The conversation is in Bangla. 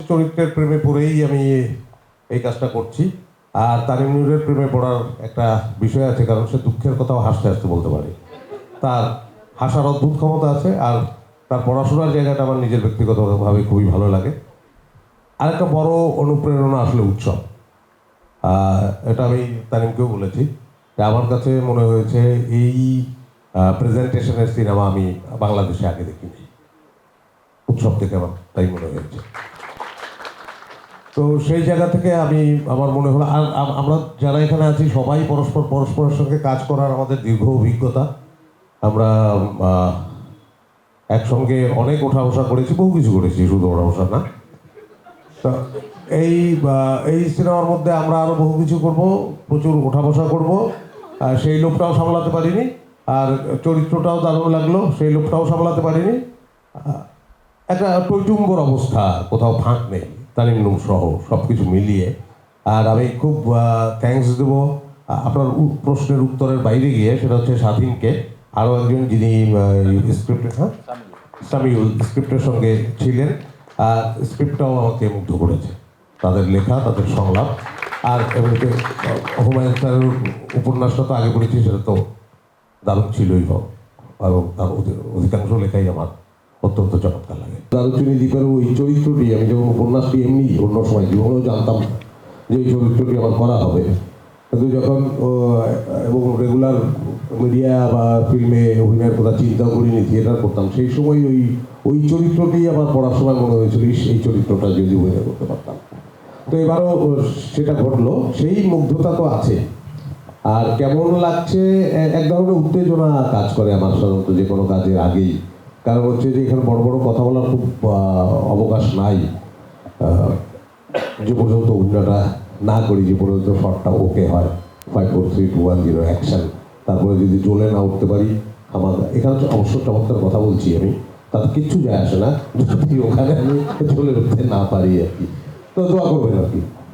চরিত্রের প্রেমে পড়েই আমি এই কাজটা করছি। আর তানিম নূরের প্রেমে পড়ার একটা বিষয় আছে, কারণ সে দুঃখের কথাও হাসতে হাসতে বলতে পারে। তার হাসার অদ্ভুত ক্ষমতা আছে, আর তার পড়াশোনার জায়গাটা আমার নিজের ব্যক্তিগতভাবে খুবই ভালো লাগে। আরেকটা বড় অনুপ্রেরণা আসলে উৎসব। এটা আমি তানিমকেও বলেছি যে আমার কাছে মনে হয়েছে এই প্রেজেন্টেশনের সিনেমা আমি বাংলাদেশে আগে দেখিনি। উৎসব থেকে আমার তাই মনে হয়েছে। তো সেই জায়গা থেকে আমার মনে হলো, আর আমরা যারা এখানে আছি সবাই পরস্পরের সঙ্গে কাজ করার আমাদের দীর্ঘ অভিজ্ঞতা। আমরা একসঙ্গে অনেক ওঠা বসা করেছি, বহু কিছু করেছি, শুধু ওঠা বসা না। তো এই সিনেমার মধ্যে আমরা আরও বহু কিছু করব, প্রচুর ওঠা বসা করবো। সেই লোকটাও সামলাতে পারিনি, আর চরিত্রটাও দারুণ লাগলো, সেই লোকটাও সামলাতে পারিনি। একটা টৈটুম্বর অবস্থা, কোথাও ফাঁক নেই, তানিম নূর সহ সব কিছু মিলিয়ে। আর আমি খুব থ্যাঙ্কস দেবো আপনার প্রশ্নের উত্তরের বাইরে গিয়ে, সেটা হচ্ছে স্বাধীনকে, আরও একজন যিনি স্ক্রিপ্টের সামিউল স্ক্রিপ্টের সঙ্গে ছিলেন। স্ক্রিপ্টটাও আমাকে মুগ্ধ করেছে, তাদের লেখা, তাদের সংলাপ। আর এমনিতে হুমায়ুন স্যারের উপন্যাসটা তো আগে পড়েছি, সেটা তো দারুণ ছিলই হোক, এবং তার অধিকাংশ লেখাই আমার অত্যন্ত চমৎকার লাগে। দারুচিনি দ্বীপের ওই চরিত্রটি আমি যখন উপন্যাসটি এমনি অন্য সময় জীবনেও জানতাম যে এই চরিত্রটি আমার করা হবে, কিন্তু যখন এবং রেগুলার মিডিয়া বা ফিল্মে অভিনয়ের কথা চিন্তাও করিনি, থিয়েটার করতাম, সেই সময় ওই চরিত্রটি আমার পড়ার সময় মনে হয়েছিল এই চরিত্রটা যদি অভিনয় করতে পারতাম। তো এবারও সেটা ঘটলো, সেই মুগ্ধতা তো আছে। আর কেমন লাগছে, এক ধরনের উত্তেজনা কাজ করে আমার সাধারণত যে কোনো কাজের আগেই। কারণ হচ্ছে যে এখানে বড় বড় কথা বলার খুব অবকাশ নাই, যে পর্যন্ত অভিনয়টা না করি, যে পর্যন্ত শটটা ওকে হয়, 5 4 3 2 1 0 অ্যাকশন, তারপরে যদি জ্বলে না উঠতে পারি, আমার এখানে অবশ্য চমৎকার কথা বলছি আমি, তাতে কিচ্ছু যায় আসে না যদি ওখানে আমি জ্বলে উঠতে না পারি আর কি। তো দোয়া করবেন আর কি।